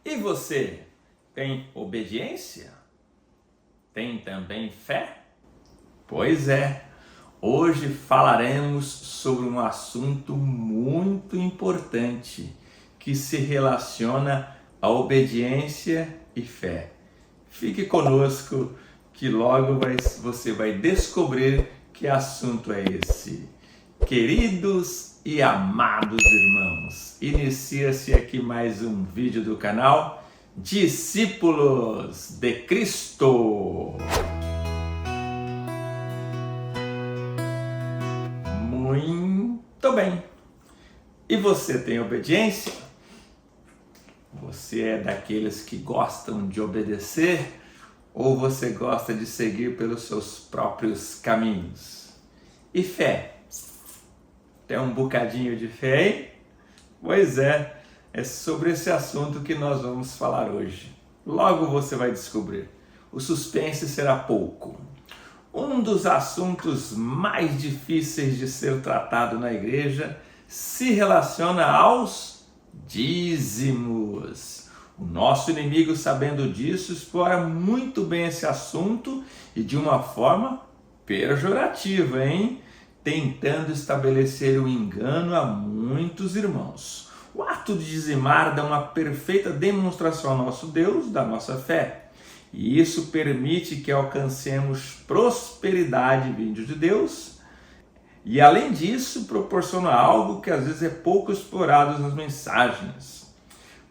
E você tem obediência? Tem também fé? Pois é, hoje falaremos sobre um assunto muito importante que se relaciona à obediência e fé. Fique conosco que logo você vai descobrir que assunto é esse. Queridos e amados irmãos, inicia-se aqui mais um vídeo do canal Discípulos de Cristo. Muito bem. E você tem obediência? Você é daqueles que gostam de obedecer ou você gosta de seguir pelos seus próprios caminhos? E fé? Tem um bocadinho de fé, hein? Pois é sobre esse assunto que nós vamos falar hoje. Logo você vai descobrir. O suspense será pouco. Um dos assuntos mais difíceis de ser tratado na igreja se relaciona aos dízimos. O nosso inimigo, sabendo disso, explora muito bem esse assunto e de uma forma pejorativa, hein? Tentando estabelecer um engano a muitos irmãos. O ato de dizimar dá uma perfeita demonstração ao nosso Deus da nossa fé. E isso permite que alcancemos prosperidade vinda de Deus. E além disso, proporciona algo que às vezes é pouco explorado nas mensagens,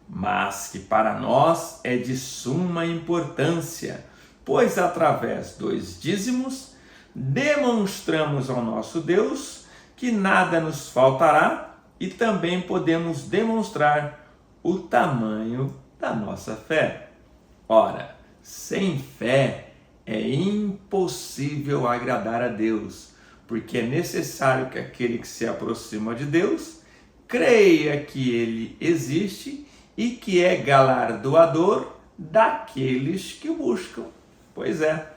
mas que para nós é de suma importância, pois através dos dízimos demonstramos ao nosso Deus que nada nos faltará e também podemos demonstrar o tamanho da nossa fé. Ora, sem fé é impossível agradar a Deus, porque é necessário que aquele que se aproxima de Deus creia que Ele existe e que é galardoador daqueles que o buscam. Pois é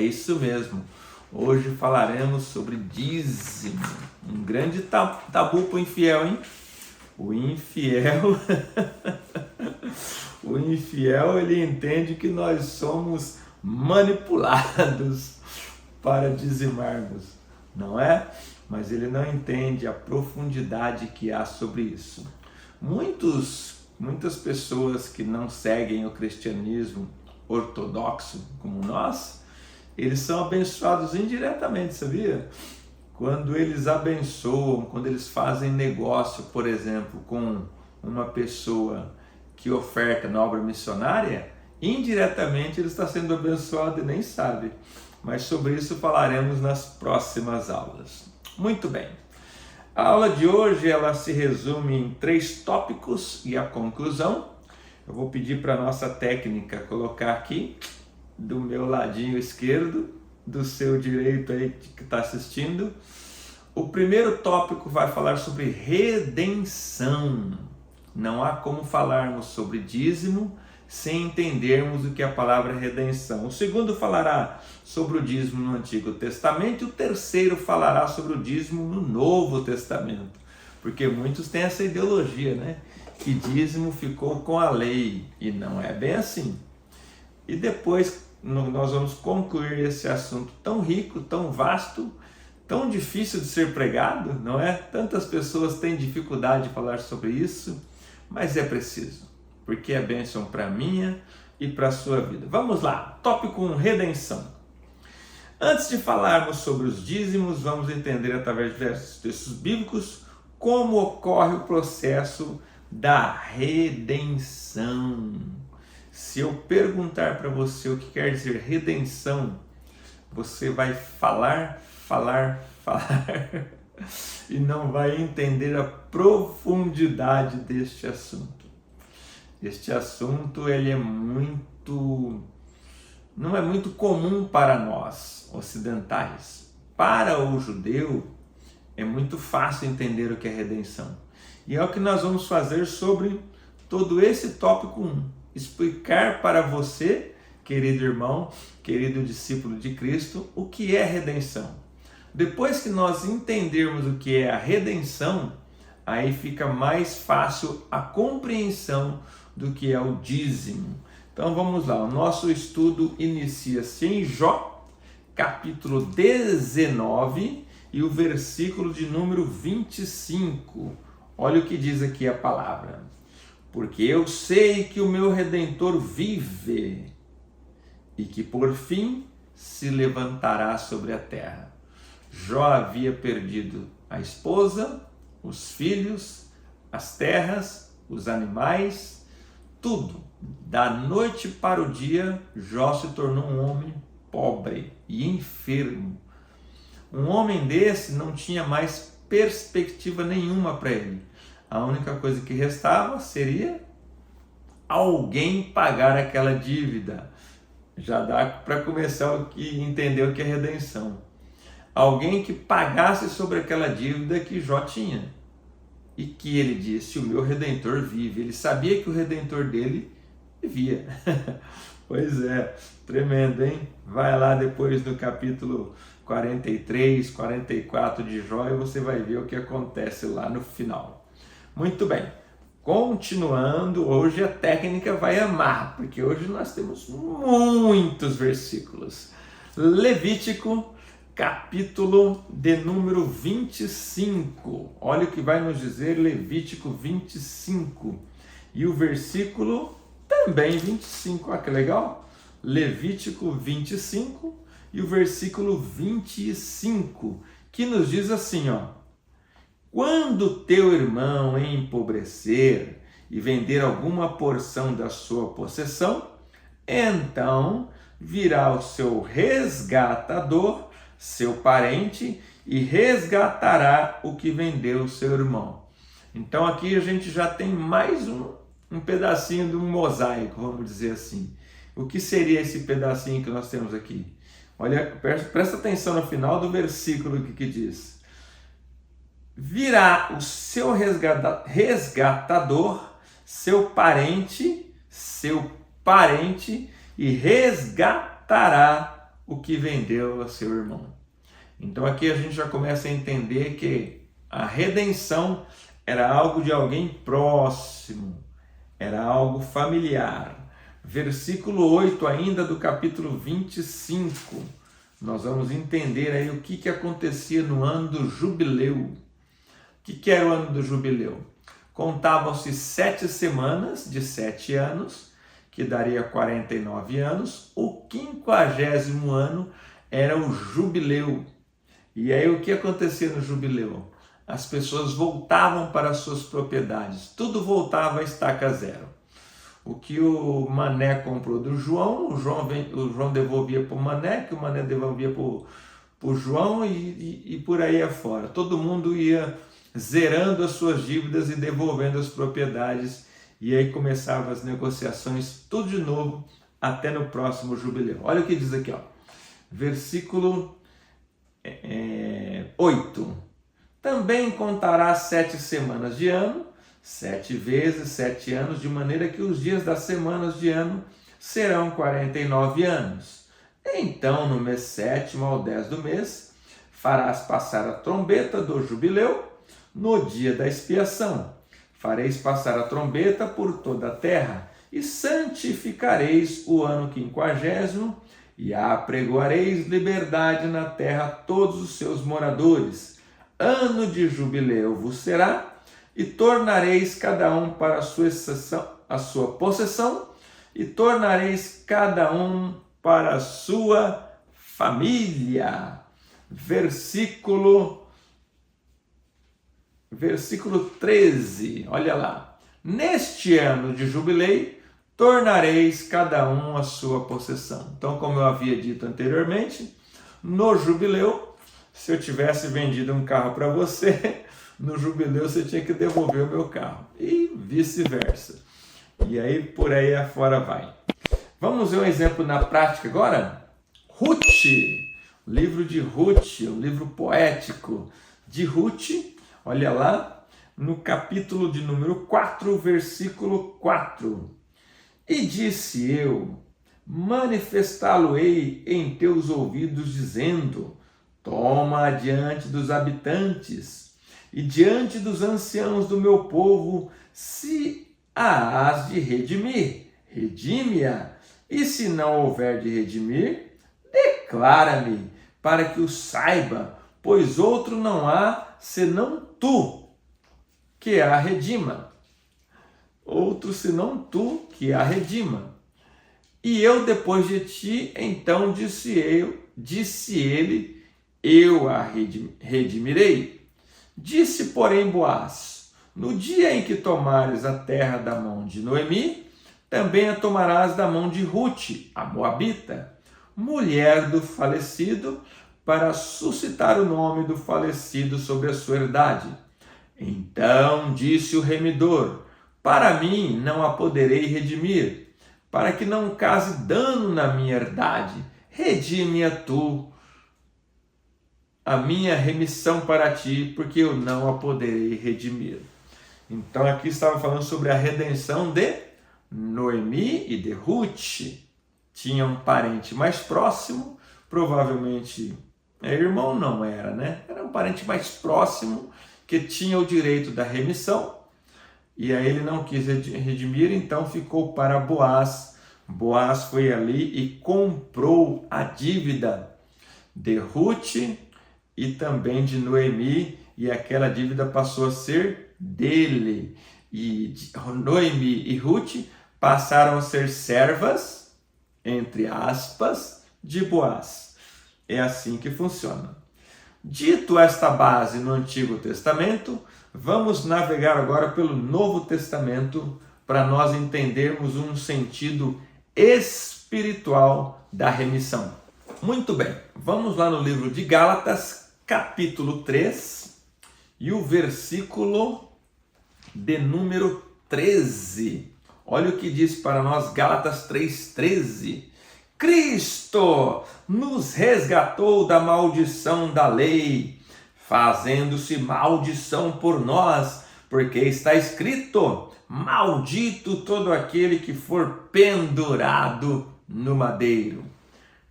isso mesmo. Hoje falaremos sobre dízimo, um grande tabu para o infiel, hein? O infiel, ele entende que nós somos manipulados para dizimarmos, não é? Mas ele não entende a profundidade que há sobre isso. Muitas pessoas que não seguem o cristianismo ortodoxo como nós, eles são abençoados indiretamente, sabia? Quando eles abençoam, quando eles fazem negócio, por exemplo, com uma pessoa que oferta na obra missionária, indiretamente ele está sendo abençoado e nem sabe. Mas sobre isso falaremos nas próximas aulas. Muito bem. A aula de hoje ela se resume em 3 tópicos e a conclusão. Eu vou pedir para a nossa técnica colocar aqui do meu ladinho esquerdo, do seu direito aí que está assistindo. O primeiro tópico vai falar sobre redenção. Não há como falarmos sobre dízimo sem entendermos o que é a palavra redenção. O segundo falará sobre o dízimo no Antigo Testamento e o terceiro falará sobre o dízimo no Novo Testamento. Porque muitos têm essa ideologia, né? Que dízimo ficou com a lei e não é bem assim. E depois nós vamos concluir esse assunto tão rico, tão vasto, tão difícil de ser pregado, não é? Tantas pessoas têm dificuldade de falar sobre isso, mas é preciso, porque é bênção para minha e para a sua vida. Vamos lá, tópico 1, redenção. Antes de falarmos sobre os dízimos, vamos entender através de diversos textos bíblicos como ocorre o processo da redenção. Se eu perguntar para você o que quer dizer redenção, você vai falar e não vai entender a profundidade deste assunto. Este assunto ele não é muito comum para nós ocidentais. Para o judeu é muito fácil entender o que é redenção. E é o que nós vamos fazer sobre todo esse tópico 1. Explicar para você, querido irmão, querido discípulo de Cristo, o que é redenção. Depois que nós entendermos o que é a redenção, aí fica mais fácil a compreensão do que é o dízimo. Então vamos lá, o nosso estudo inicia-se em Jó, capítulo 19 e o versículo de número 25. Olha o que diz aqui a palavra. Porque eu sei que o meu Redentor vive e que por fim se levantará sobre a terra. Jó havia perdido a esposa, os filhos, as terras, os animais, tudo. Da noite para o dia, Jó se tornou um homem pobre e enfermo. Um homem desse não tinha mais perspectiva nenhuma para ele. A única coisa que restava seria alguém pagar aquela dívida. Já dá para começar a entender o que é redenção. Alguém que pagasse sobre aquela dívida que Jó tinha. E que ele disse, o meu Redentor vive. Ele sabia que o Redentor dele vivia. Pois é, tremendo, hein? Vai lá depois do capítulo 43, 44 de Jó e você vai ver o que acontece lá no final. Muito bem, continuando, hoje a técnica vai amar, porque hoje nós temos muitos versículos. Levítico, capítulo de número 25. Olha o que vai nos dizer Levítico 25. E o versículo também 25. Olha que legal. Levítico 25 e o versículo 25, que nos diz assim, ó. Quando teu irmão empobrecer e vender alguma porção da sua possessão, então virá o seu resgatador, seu parente, e resgatará o que vendeu o seu irmão. Então aqui a gente já tem mais um pedacinho de um mosaico, vamos dizer assim. O que seria esse pedacinho que nós temos aqui? Olha, presta atenção no final do versículo que diz: virá o seu resgatador, seu parente, e resgatará o que vendeu a seu irmão. Então aqui a gente já começa a entender que a redenção era algo de alguém próximo, era algo familiar. Versículo 8 ainda do capítulo 25, nós vamos entender aí o que acontecia no ano do jubileu. O que era o ano do jubileu? Contavam-se 7 semanas de 7 anos, que daria 49 anos. O 50º ano era o jubileu. E aí o que acontecia no jubileu? As pessoas voltavam para as suas propriedades, tudo voltava a estaca zero. O que o Mané comprou do João, o João devolvia para o Mané, que o Mané devolvia para o João e por aí afora. Todo mundo ia zerando as suas dívidas e devolvendo as propriedades, e aí começavam as negociações, tudo de novo, até no próximo jubileu. Olha o que diz aqui, ó. Versículo 8. Também contará 7 semanas de ano, 7 vezes 7 anos, de maneira que os dias das semanas de ano serão 49 anos. Então, no mês 7º ao 10 do mês, farás passar a trombeta do jubileu no dia da expiação. Fareis passar a trombeta por toda a terra, e santificareis o ano 50º, e apregoareis liberdade na terra a todos os seus moradores. Ano de jubileu vos será, e tornareis cada um para a sua possessão, e tornareis cada um para a sua família. Versículo 13, olha lá. Neste ano de jubileu, tornareis cada um a sua possessão. Então, como eu havia dito anteriormente, no jubileu, se eu tivesse vendido um carro para você, no jubileu você tinha que devolver o meu carro. E vice-versa. E aí, por aí afora vai. Vamos ver um exemplo na prática agora? Ruth, o livro de Ruth, um livro poético de Ruth. Olha lá, no capítulo de número 4, versículo 4. E disse eu, manifestá-lo-ei em teus ouvidos, dizendo, toma adiante dos habitantes, e diante dos anciãos do meu povo, se a hás de redimir, redime-a, e se não houver de redimir, declara-me, para que o saiba, pois outro não há, senão tu, que a redima. Outro senão tu, que a redima. E eu depois de ti, então disse ele, eu a redimirei. Disse, porém, Boaz, no dia em que tomares a terra da mão de Noemi, também a tomarás da mão de Rute, a moabita, mulher do falecido, para suscitar o nome do falecido sobre a sua herdade. Então disse o remidor, para mim não a poderei redimir, para que não cause dano na minha herdade. Redime-a tu, a minha remissão para ti, porque eu não a poderei redimir. Então aqui estava falando sobre a redenção de Noemi e de Ruth. Tinha um parente mais próximo, provavelmente irmão não era, né? Era um parente mais próximo que tinha o direito da remissão. E aí ele não quis redimir, então ficou para Boaz. Boaz foi ali e comprou a dívida de Ruth e também de Noemi, e aquela dívida passou a ser dele. E Noemi e Ruth passaram a ser servas, entre aspas, de Boaz. É assim que funciona. Dito esta base no Antigo Testamento, vamos navegar agora pelo Novo Testamento para nós entendermos um sentido espiritual da remissão. Muito bem, vamos lá no livro de Gálatas, capítulo 3, e o versículo de número 13. Olha o que diz para nós Gálatas 3:13. Cristo nos resgatou da maldição da lei, fazendo-se maldição por nós, porque está escrito, maldito todo aquele que for pendurado no madeiro.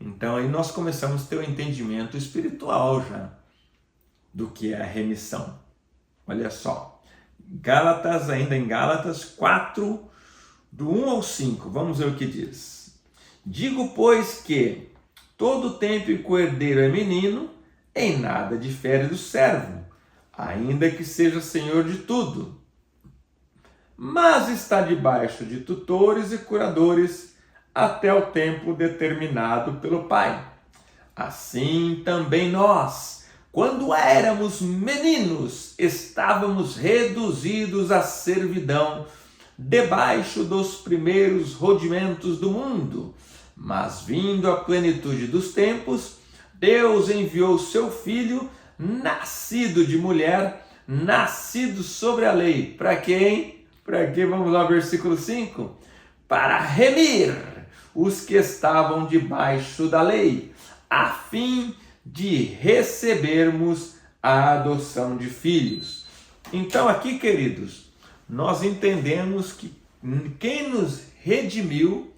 Então aí nós começamos a ter um entendimento espiritual já do que é a remissão. Olha só, Gálatas, ainda em Gálatas 4, do 1 ao 5, vamos ver o que diz. Digo, pois, que todo tempo em que o herdeiro é menino, em nada difere do servo, ainda que seja senhor de tudo, mas está debaixo de tutores e curadores até o tempo determinado pelo Pai. Assim também nós, quando éramos meninos, estávamos reduzidos à servidão, debaixo dos primeiros rudimentos do mundo. Mas vindo a plenitude dos tempos, Deus enviou seu Filho, nascido de mulher, nascido sobre a lei. Para quem? Para quem? Vamos lá, versículo 5. Para remir os que estavam debaixo da lei, a fim de recebermos a adoção de filhos. Então aqui, queridos, nós entendemos que quem nos redimiu,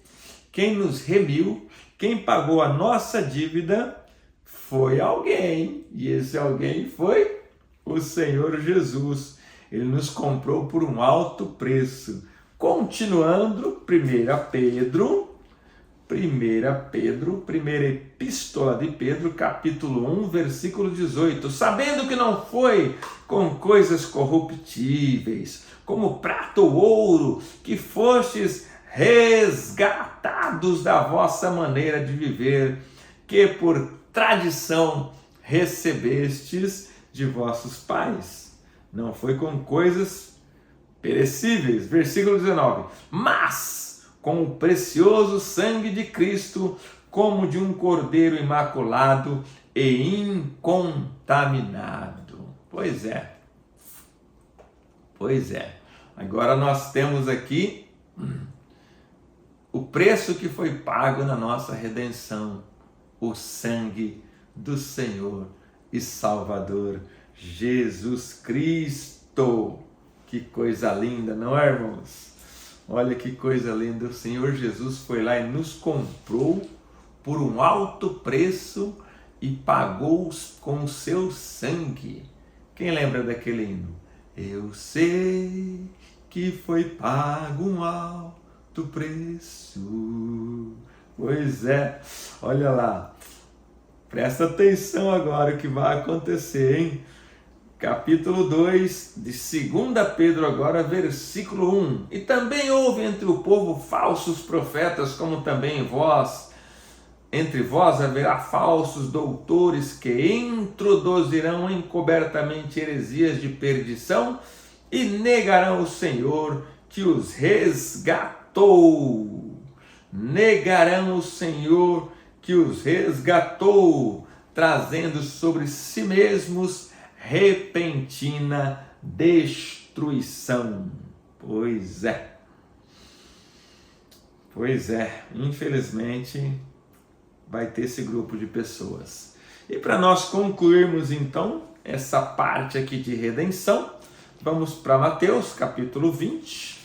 quem nos remiu, quem pagou a nossa dívida foi alguém, e esse alguém foi o Senhor Jesus. Ele nos comprou por um alto preço. Continuando, 1 Pedro, primeira epístola de Pedro, capítulo 1, versículo 18. Sabendo que não foi com coisas corruptíveis, como prata ou ouro, que fostes resgatados da vossa maneira de viver, que por tradição recebestes de vossos pais. Não foi com coisas perecíveis. Versículo 19. Mas com o precioso sangue de Cristo, como de um cordeiro imaculado e incontaminado. Pois é. Agora nós temos aqui o preço que foi pago na nossa redenção, o sangue do Senhor e Salvador Jesus Cristo. Que coisa linda, não é, irmãos? Olha que coisa linda, o Senhor Jesus foi lá e nos comprou por um alto preço e pagou com o seu sangue. Quem lembra daquele hino? Eu sei que foi pago um alto preço. Pois é, olha lá. Presta atenção agora o que vai acontecer, hein? Capítulo 2 de 2 Pedro agora, versículo 1. E também houve entre o povo falsos profetas, como também entre vós haverá falsos doutores que introduzirão encobertamente heresias de perdição e negarão o Senhor que os resgatou. Negarão o Senhor que os resgatou, trazendo sobre si mesmos repentina destruição. Pois é, infelizmente vai ter esse grupo de pessoas. E para nós concluirmos então essa parte aqui de redenção, vamos para Mateus capítulo 20,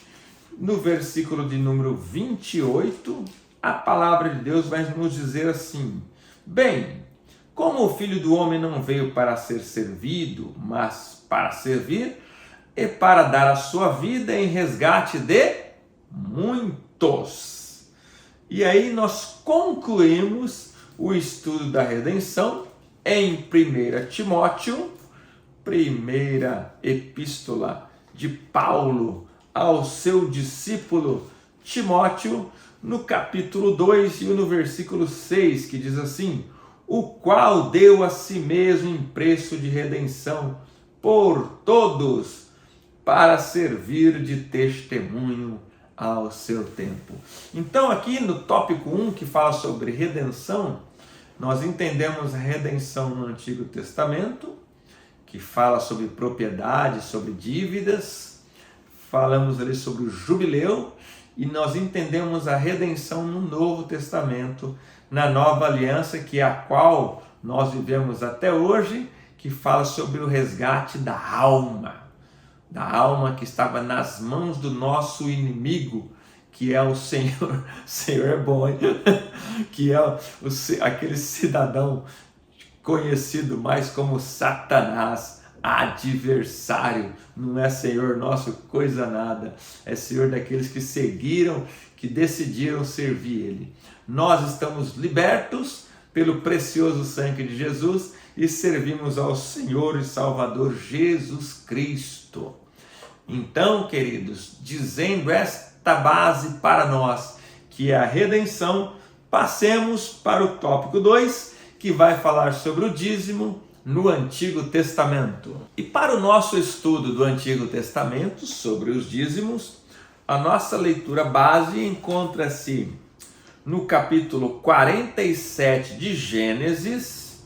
no versículo de número 28, a palavra de Deus vai nos dizer assim: bem, como o Filho do Homem não veio para ser servido, mas para servir e para dar a sua vida em resgate de muitos. E aí nós concluímos o estudo da redenção em 1 Timóteo, primeira epístola de Paulo ao seu discípulo Timóteo, no capítulo 2 e no versículo 6, que diz assim: o qual deu a si mesmo em preço de redenção por todos, para servir de testemunho ao seu tempo. Então aqui no tópico 1, que fala sobre redenção, nós entendemos a redenção no Antigo Testamento, que fala sobre propriedade, sobre dívidas, falamos ali sobre o jubileu, e nós entendemos a redenção no Novo Testamento, na Nova Aliança, que é a qual nós vivemos até hoje, que fala sobre o resgate da alma que estava nas mãos do nosso inimigo, que é o Senhor. Senhor é bom, hein? Que é aquele cidadão conhecido mais como Satanás, adversário. Não é Senhor nosso coisa nada, é Senhor daqueles que seguiram, que decidiram servir Ele. Nós estamos libertos pelo precioso sangue de Jesus e servimos ao Senhor e Salvador Jesus Cristo. Então, queridos, dizendo esta base para nós, que é a redenção, passemos para o tópico 2, que vai falar sobre o dízimo no Antigo Testamento. E para o nosso estudo do Antigo Testamento sobre os dízimos, a nossa leitura base encontra-se no capítulo 47 de Gênesis.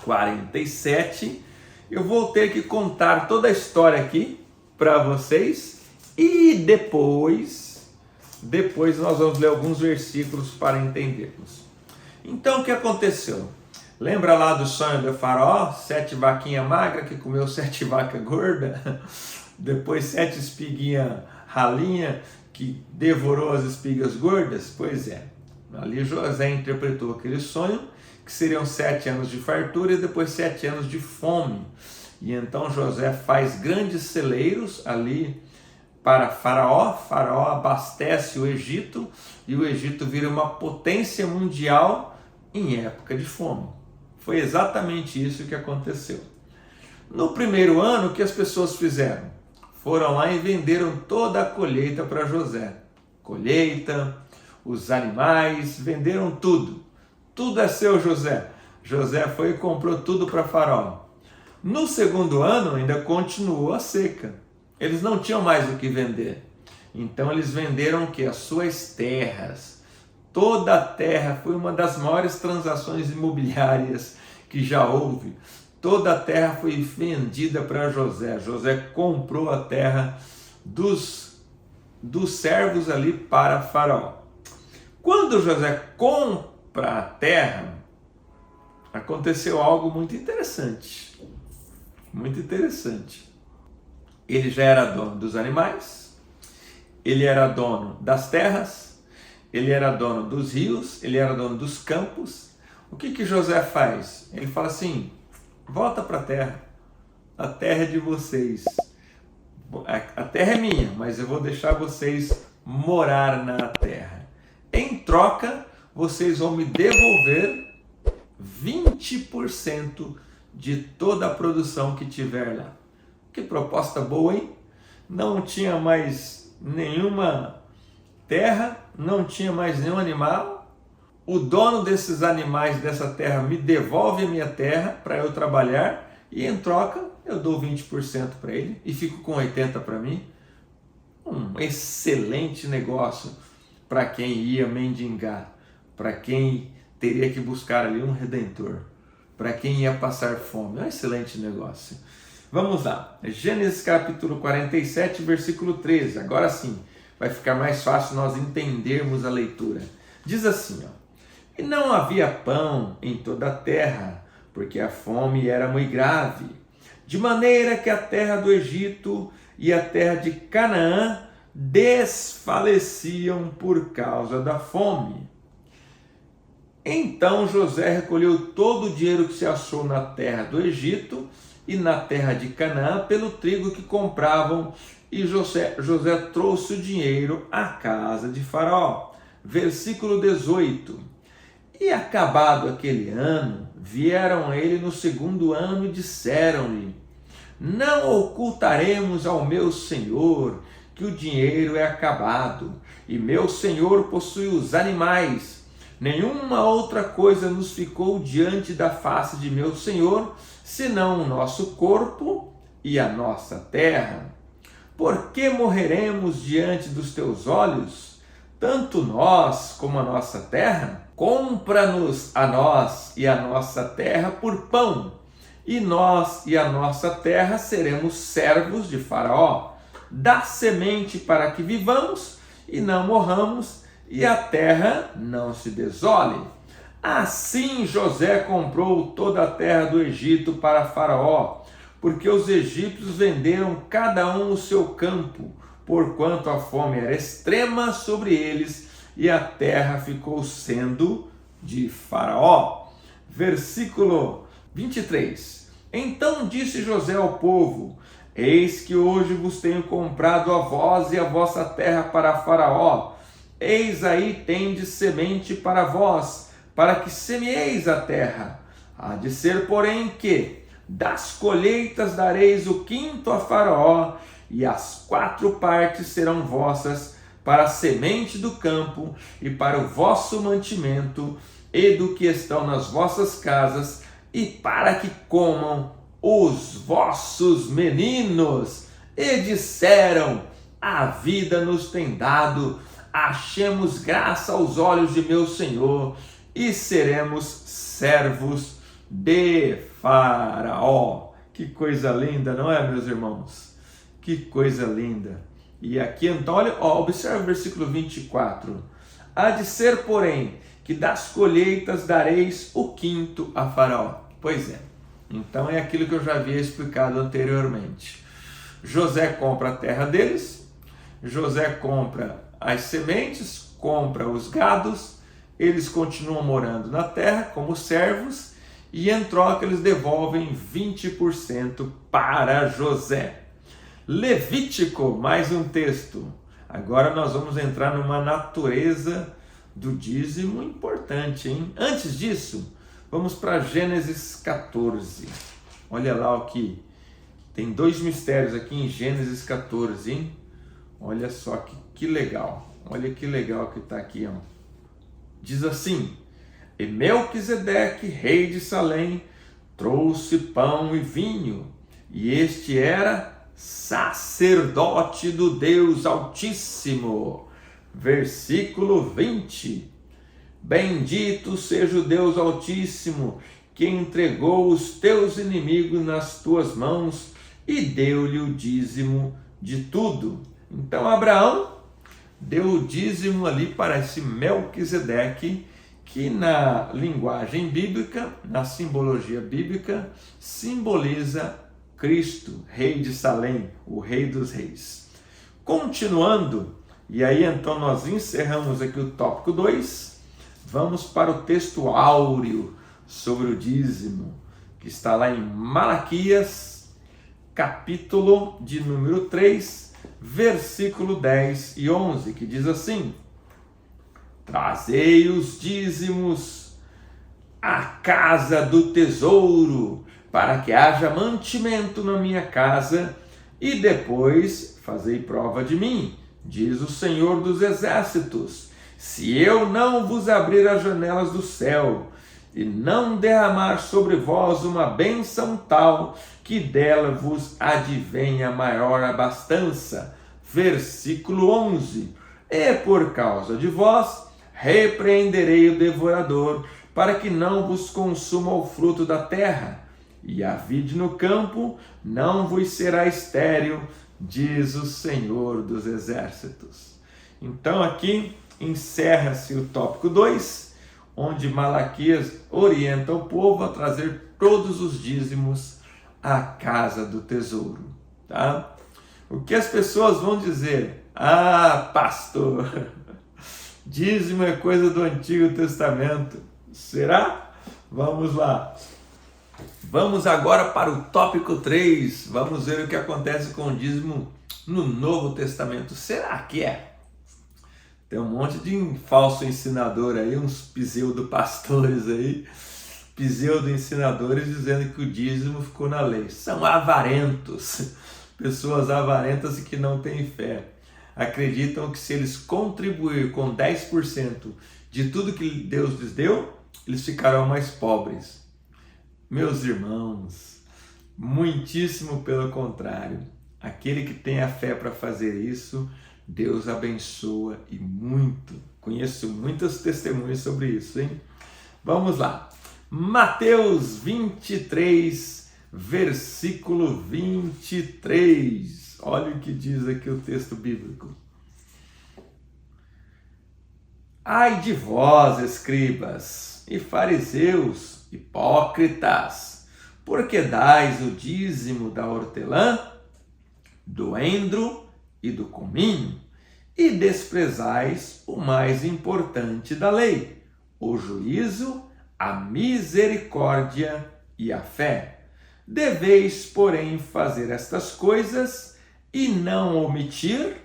47. Eu vou ter que contar toda a história aqui para vocês e depois nós vamos ler alguns versículos para entendermos. Então o que aconteceu? Lembra lá do sonho do faraó? 7 vaquinhas magras que comeu 7 vacas gordas? Depois 7 espiguinhas ralinhas que devorou as espigas gordas? Pois é, ali José interpretou aquele sonho, que seriam 7 anos de fartura e depois 7 anos de fome. E então José faz grandes celeiros ali para Faraó. Faraó abastece o Egito e o Egito vira uma potência mundial em época de fome. Foi exatamente isso que aconteceu. No primeiro ano, o que as pessoas fizeram? Foram lá e venderam toda a colheita para José. Colheita, os animais, venderam tudo. Tudo é seu, José. José foi e comprou tudo para Faraó. No segundo ano ainda continuou a seca. Eles não tinham mais o que vender. Então eles venderam o quê? As suas terras. Toda a terra foi uma das maiores transações imobiliárias que já houve. Toda a terra foi vendida para José. José comprou a terra dos servos ali para Faraó. Quando José compra a terra, aconteceu algo muito interessante. Muito interessante. Ele já era dono dos animais, ele era dono das terras, ele era dono dos rios, ele era dono dos campos. O que José faz? Ele fala assim: volta para a terra, a terra é de vocês. A terra é minha, mas eu vou deixar vocês morar na terra. Em troca, vocês vão me devolver 20% de toda a produção que tiver lá. Que proposta boa, hein? Não tinha mais nenhuma terra, não tinha mais nenhum animal. O dono desses animais dessa terra me devolve a minha terra para eu trabalhar e em troca eu dou 20% para ele e fico com 80% para mim. Um excelente negócio para quem ia mendigar, para quem teria que buscar ali um redentor, para quem ia passar fome. É um excelente negócio. Vamos lá, Gênesis capítulo 47, versículo 13. Agora sim, vai ficar mais fácil nós entendermos a leitura. Diz assim, ó: e não havia pão em toda a terra, porque a fome era muito grave, de maneira que a terra do Egito e a terra de Canaã desfaleciam por causa da fome. Então José recolheu todo o dinheiro que se achou na terra do Egito e na terra de Canaã pelo trigo que compravam, e José trouxe o dinheiro à casa de Faraó. Versículo 18. E acabado aquele ano, vieram a ele no segundo ano e disseram-lhe: não ocultaremos ao meu senhor que o dinheiro é acabado, e meu senhor possui os animais. Nenhuma outra coisa nos ficou diante da face de meu senhor, senão o nosso corpo e a nossa terra. Por que morreremos diante dos teus olhos, tanto nós como a nossa terra? Compra-nos a nós e a nossa terra por pão, e nós e a nossa terra seremos servos de Faraó. Dá semente para que vivamos e não morramos, e a terra não se desole. Assim José comprou toda a terra do Egito para Faraó, porque os egípcios venderam cada um o seu campo, porquanto a fome era extrema sobre eles, e a terra ficou sendo de Faraó. Versículo 23. Então disse José ao povo: eis que hoje vos tenho comprado a vós e a vossa terra para Faraó. Eis aí tendes semente para vós, para que semieis a terra. Há de ser, porém, que das colheitas dareis o quinto a Faraó, e as 4 partes serão vossas para a semente do campo e para o vosso mantimento e do que estão nas vossas casas, e para que comam os vossos meninos. E disseram: a vida nos tem dado, achemos graça aos olhos de meu senhor, e seremos servos de Faraó. Que coisa linda, não é, meus irmãos? Que coisa linda. E aqui então, olha, observe o versículo 24. Há de ser, porém, que das colheitas dareis o quinto a Faraó. Pois é, então é aquilo que eu já havia explicado anteriormente. José compra a terra deles, José compra as sementes, compra os gados, eles continuam morando na terra como servos, e em troca eles devolvem 20% para José. Levítico, mais um texto. Agora nós vamos entrar numa natureza do dízimo importante, hein? Antes disso, vamos para Gênesis 14. Olha lá o que tem 2 mistérios aqui em Gênesis 14, hein? Olha só que legal. Olha que legal que está aqui, ó. Diz assim: e Melquisedeque, rei de Salém, trouxe pão e vinho, e este era sacerdote do Deus Altíssimo. Versículo 20. Bendito seja o Deus Altíssimo, que entregou os teus inimigos nas tuas mãos e deu-lhe o dízimo de tudo. Então Abraão deu o dízimo ali para esse Melquisedeque, que na linguagem bíblica, na simbologia bíblica, simboliza Cristo, rei de Salém, o rei dos reis. Continuando, e aí então nós encerramos aqui o tópico 2, vamos para o texto áureo sobre o dízimo, que está lá em Malaquias, capítulo de número 3, versículo 10 e 11, que diz assim: trazei os dízimos à casa do tesouro, para que haja mantimento na minha casa, e depois fazei prova de mim, diz o Senhor dos Exércitos, se eu não vos abrir as janelas do céu, e não derramar sobre vós uma bênção tal, que dela vos advenha maior abastança. Versículo 11, e por causa de vós, repreenderei o devorador, para que não vos consuma o fruto da terra, e a vide no campo não vos será estéril, diz o Senhor dos Exércitos. Então aqui encerra-se o tópico 2, onde Malaquias orienta o povo a trazer todos os dízimos à casa do tesouro. Tá? O que as pessoas vão dizer? Ah, pastor, dízimo é coisa do Antigo Testamento. Será? Vamos lá. Vamos agora para o tópico 3. Vamos ver o que acontece com o dízimo no Novo Testamento. Será que é? Tem um monte de falso ensinador aí, uns pseudo-pastores aí, pseudo-ensinadores dizendo que o dízimo ficou na lei. São avarentos, pessoas avarentas e que não têm fé. Acreditam que se eles contribuir com 10% de tudo que Deus lhes deu, eles ficarão mais pobres. Meus irmãos, muitíssimo pelo contrário. Aquele que tem a fé para fazer isso, Deus abençoa e muito. Conheço muitas testemunhas sobre isso, hein? Vamos lá. Mateus 23, versículo 23. Olha o que diz aqui o texto bíblico. Ai de vós, escribas e fariseus, hipócritas, porque dais o dízimo da hortelã, do endro e do cominho, e desprezais o mais importante da lei, o juízo, a misericórdia e a fé. Deveis, porém, fazer estas coisas e não omitir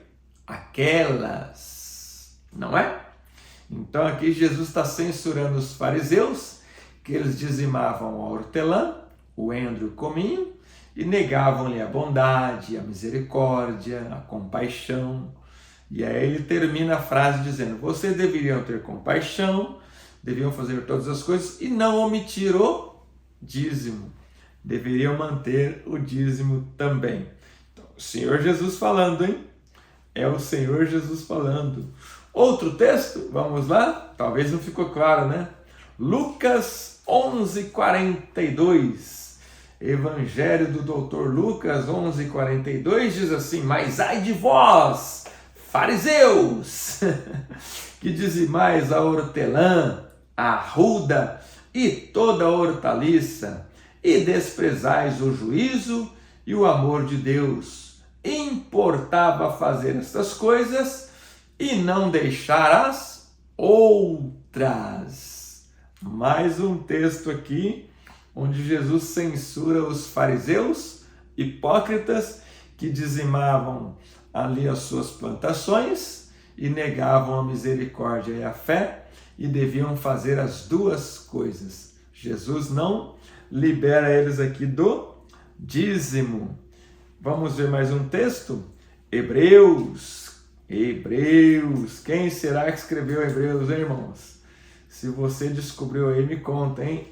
aquelas. Não é? Então aqui Jesus está censurando os fariseus, que eles dizimavam a hortelã, o endro e o cominho, e negavam-lhe a bondade, a misericórdia, a compaixão. E aí ele termina a frase dizendo: vocês deveriam ter compaixão, deveriam fazer todas as coisas e não omitir o dízimo. Deveriam manter o dízimo também. Então, o Senhor Jesus falando, hein? É o Senhor Jesus falando. Outro texto, vamos lá? Talvez não ficou claro, né? Lucas 11:42. Evangelho do Dr. Lucas 11:42 diz assim: mas ai de vós, fariseus, que dizimais a hortelã, a arruda e toda a hortaliça, e desprezais o juízo e o amor de Deus. Importava fazer estas coisas e não deixar as outras. Mais um texto aqui, onde Jesus censura os fariseus, hipócritas, que dizimavam ali as suas plantações e negavam a misericórdia e a fé, e deviam fazer as duas coisas. Jesus não libera eles aqui do dízimo. Vamos ver mais um texto? Hebreus. Quem será que escreveu Hebreus, hein, irmãos? Se você descobriu aí, me conta, hein?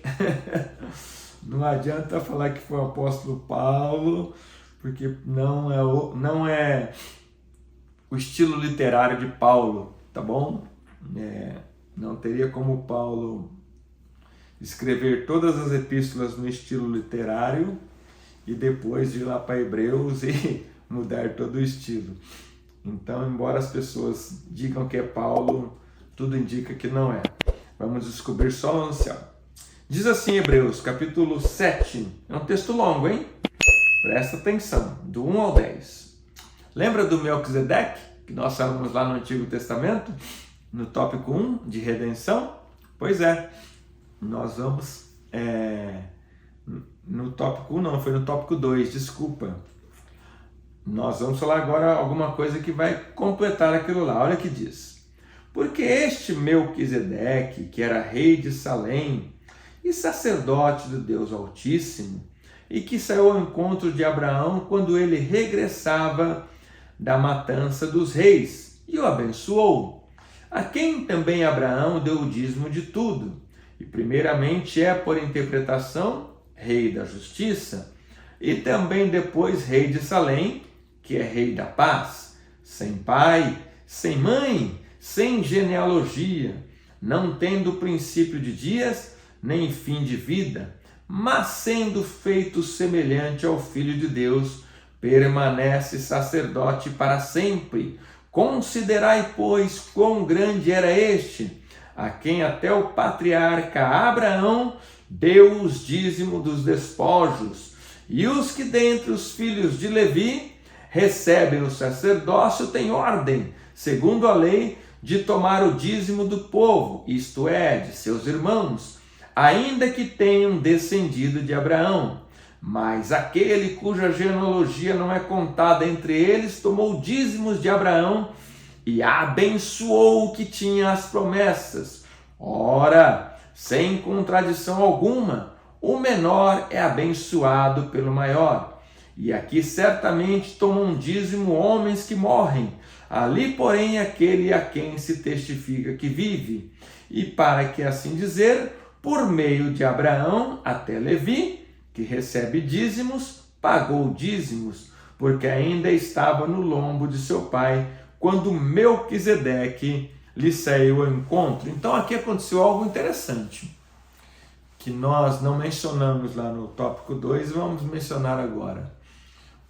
Não adianta falar que foi o apóstolo Paulo, porque não é o estilo literário de Paulo, tá bom? Não teria como Paulo escrever todas as epístolas no estilo literário e depois ir lá para Hebreus e mudar todo o estilo. Então, embora as pessoas digam que é Paulo, tudo indica que não é. Vamos descobrir só no céu. Diz assim Hebreus, capítulo 7. É um texto longo, hein? Presta atenção, do 1 ao 10. Lembra do Melquisedeque, que nós falamos lá no Antigo Testamento, no tópico 1, de redenção? Pois é, nós vamos no tópico 1, não, foi no tópico 2, desculpa. Nós vamos falar agora alguma coisa que vai completar aquilo lá. Olha o que diz. Porque este Melquisedeque, que era rei de Salém e sacerdote do Deus Altíssimo, e que saiu ao encontro de Abraão quando ele regressava da matança dos reis, e o abençoou, a quem também Abraão deu o dízimo de tudo, e primeiramente é, por interpretação, rei da justiça, e também depois rei de Salém, que é rei da paz, sem pai, sem mãe, sem genealogia, não tendo princípio de dias, nem fim de vida, mas sendo feito semelhante ao Filho de Deus, permanece sacerdote para sempre. Considerai, pois, quão grande era este, a quem até o patriarca Abraão deu os dízimos dos despojos, e os que dentre os filhos de Levi recebem o sacerdócio têm ordem, segundo a lei, de tomar o dízimo do povo, isto é, de seus irmãos, ainda que tenham descendido de Abraão. Mas aquele cuja genealogia não é contada entre eles, tomou dízimos de Abraão e abençoou o que tinha as promessas. Ora, sem contradição alguma, o menor é abençoado pelo maior. E aqui certamente tomam dízimo homens que morrem, ali porém aquele a quem se testifica que vive. E para que assim dizer, por meio de Abraão até Levi, que recebe dízimos, pagou dízimos, porque ainda estava no lombo de seu pai, quando Melquisedeque lhe saiu ao encontro. Então aqui aconteceu algo interessante, que nós não mencionamos lá no tópico 2, vamos mencionar agora.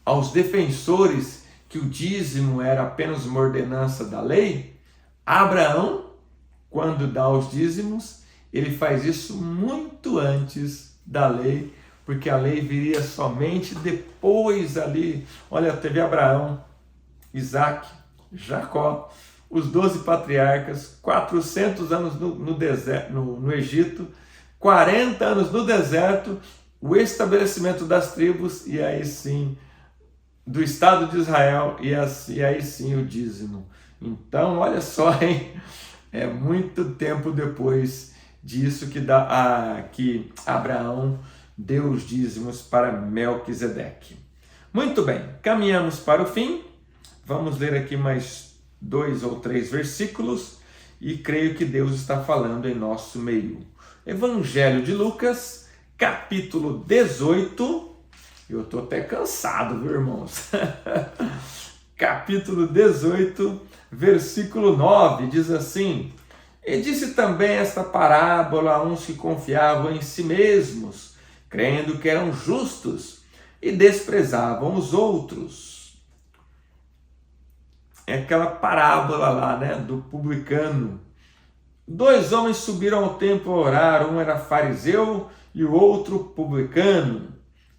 Aos defensores que o dízimo era apenas uma ordenança da lei, Abraão, quando dá os dízimos, ele faz isso muito antes da lei, porque a lei viria somente depois ali. Olha, teve Abraão, Isaac, Jacó, os 12 patriarcas, 400 anos no deserto, no Egito, 40 anos no deserto, o estabelecimento das tribos, e aí sim, do Estado de Israel, e aí sim o dízimo. Então, olha só, hein? É muito tempo depois disso que Abraão deu os dízimos para Melquisedeque. Muito bem, caminhamos para o fim. Vamos ler aqui mais 2 ou 3 versículos e creio que Deus está falando em nosso meio. Evangelho de Lucas, capítulo 18. Eu estou até cansado, viu, irmãos? Capítulo 18, versículo 9, diz assim: E disse também esta parábola a uns que confiavam em si mesmos, crendo que eram justos, e desprezavam os outros. É aquela parábola lá, né, do publicano. 2 homens subiram ao templo a orar, um era fariseu e o outro publicano.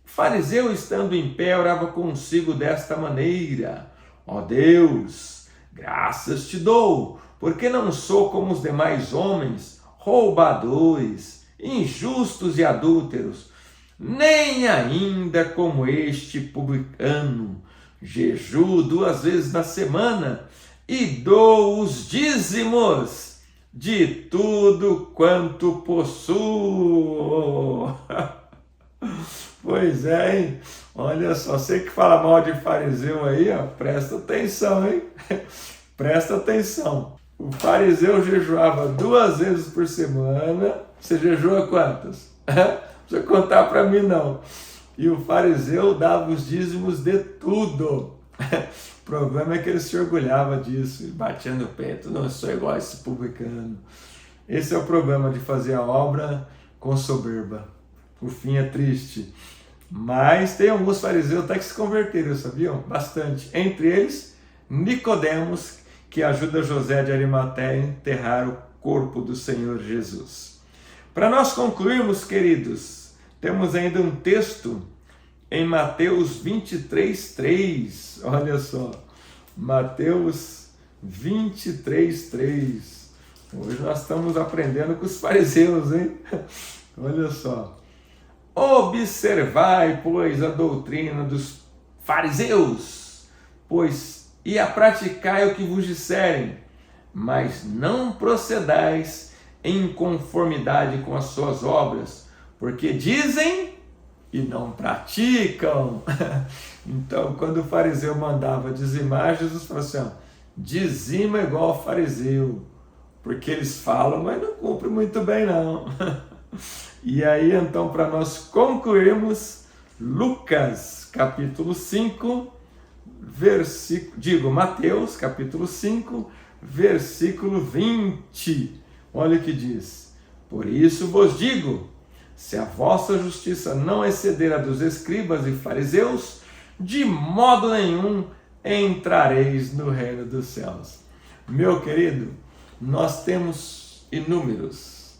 O fariseu, estando em pé, orava consigo desta maneira: Ó Deus, graças te dou, porque não sou como os demais homens, roubadores, injustos e adúlteros, nem ainda como este publicano. Jejuo 2 vezes na semana e dou os dízimos de tudo quanto possuo. Pois é, hein? Olha só, você que fala mal de fariseu aí, ó, presta atenção, hein? Presta atenção. O fariseu jejuava 2 vezes por semana. Você jejua quantas? Não precisa contar para mim, não. E o fariseu dava os dízimos de tudo. O problema é que ele se orgulhava disso, batia no peito: não sou igual a esse publicano. Esse é o problema de fazer a obra com soberba. O fim é triste. Mas tem alguns fariseus até que se converteram, sabiam? Bastante. Entre eles, Nicodemos, que ajuda José de Arimateia a enterrar o corpo do Senhor Jesus. Para nós concluirmos, queridos, temos ainda um texto em Mateus 23:3. Olha só, Mateus 23:3. Hoje nós estamos aprendendo com os fariseus, hein? Olha só. Observai, pois, a doutrina dos fariseus, e a praticai o que vos disserem, mas não procedais em conformidade com as suas obras, porque dizem e não praticam. Então, quando o fariseu mandava dizimar, Jesus falou assim, ó, dizima igual ao fariseu, porque eles falam, mas não cumprem muito bem não. E aí, então, para nós concluirmos, Lucas, capítulo 5, Mateus, capítulo 5, versículo 20. Olha o que diz. Por isso vos digo, se a vossa justiça não exceder a dos escribas e fariseus, de modo nenhum entrareis no reino dos céus. Meu querido, nós temos inúmeros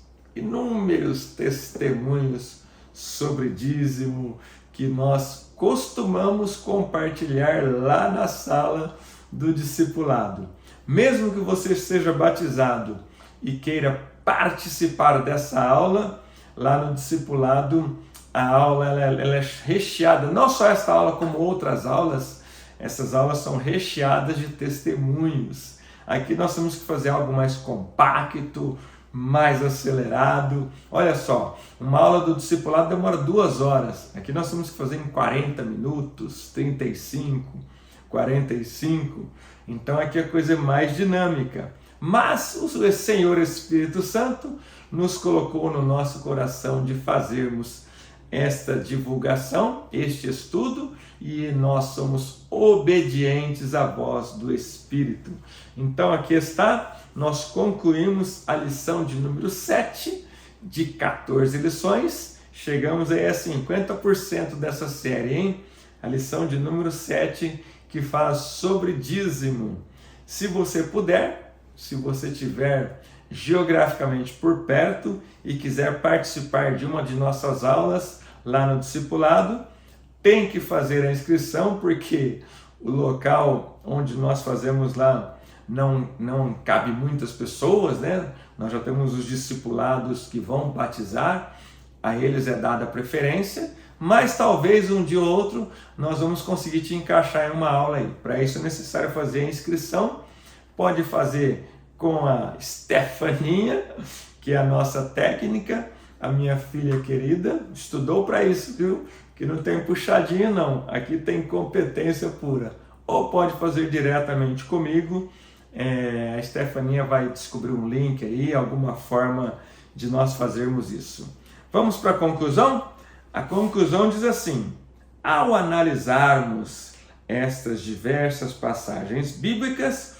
testemunhos sobre dízimo que nós costumamos compartilhar lá na sala do discipulado. Mesmo que você seja batizado e queira participar dessa aula, lá no discipulado, a aula ela é recheada, não só essa aula como outras aulas, essas aulas são recheadas de testemunhos. Aqui nós temos que fazer algo mais compacto, mais acelerado. Olha só, uma aula do discipulado demora 2 horas. Aqui nós temos que fazer em 40 minutos, 35, 45. Então aqui a coisa é mais dinâmica. Mas o Senhor Espírito Santo nos colocou no nosso coração de fazermos esta divulgação, este estudo, e nós somos obedientes à voz do Espírito. Então aqui está, nós concluímos a lição de número 7 de 14 lições, chegamos aí a 50% dessa série, hein? A lição de número 7 que fala sobre dízimo. Se você puder, se você estiver geograficamente por perto e quiser participar de uma de nossas aulas lá no discipulado, tem que fazer a inscrição, porque o local onde nós fazemos lá não cabe muitas pessoas, né? Nós já temos os discipulados que vão batizar, a eles é dada preferência, mas talvez um dia ou outro nós vamos conseguir te encaixar em uma aula aí. Para isso é necessário fazer a inscrição. Pode fazer com a Stefaninha, que é a nossa técnica, a minha filha querida, estudou para isso, viu? Que não tem puxadinho não, aqui tem competência pura. Ou pode fazer diretamente comigo, a Stefaninha vai descobrir um link aí, alguma forma de nós fazermos isso. Vamos para a conclusão? A conclusão diz assim: ao analisarmos estas diversas passagens bíblicas,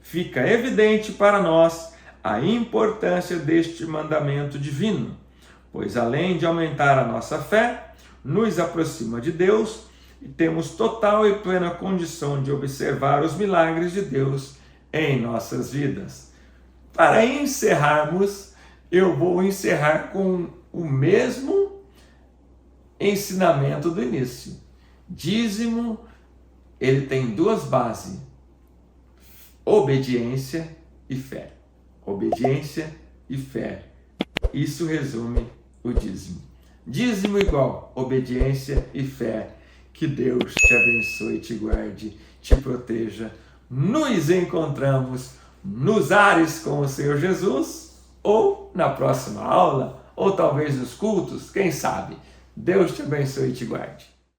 fica evidente para nós a importância deste mandamento divino, pois além de aumentar a nossa fé, nos aproxima de Deus e temos total e plena condição de observar os milagres de Deus em nossas vidas. Para encerrarmos, eu vou encerrar com o mesmo ensinamento do início. Dízimo, ele tem 2 bases: obediência e fé. Obediência e fé. Isso resume o dízimo. Dízimo igual obediência e fé. Que Deus te abençoe, te guarde, te proteja. Nos encontramos nos ares com o Senhor Jesus, ou na próxima aula, ou talvez nos cultos, quem sabe. Deus te abençoe e te guarde.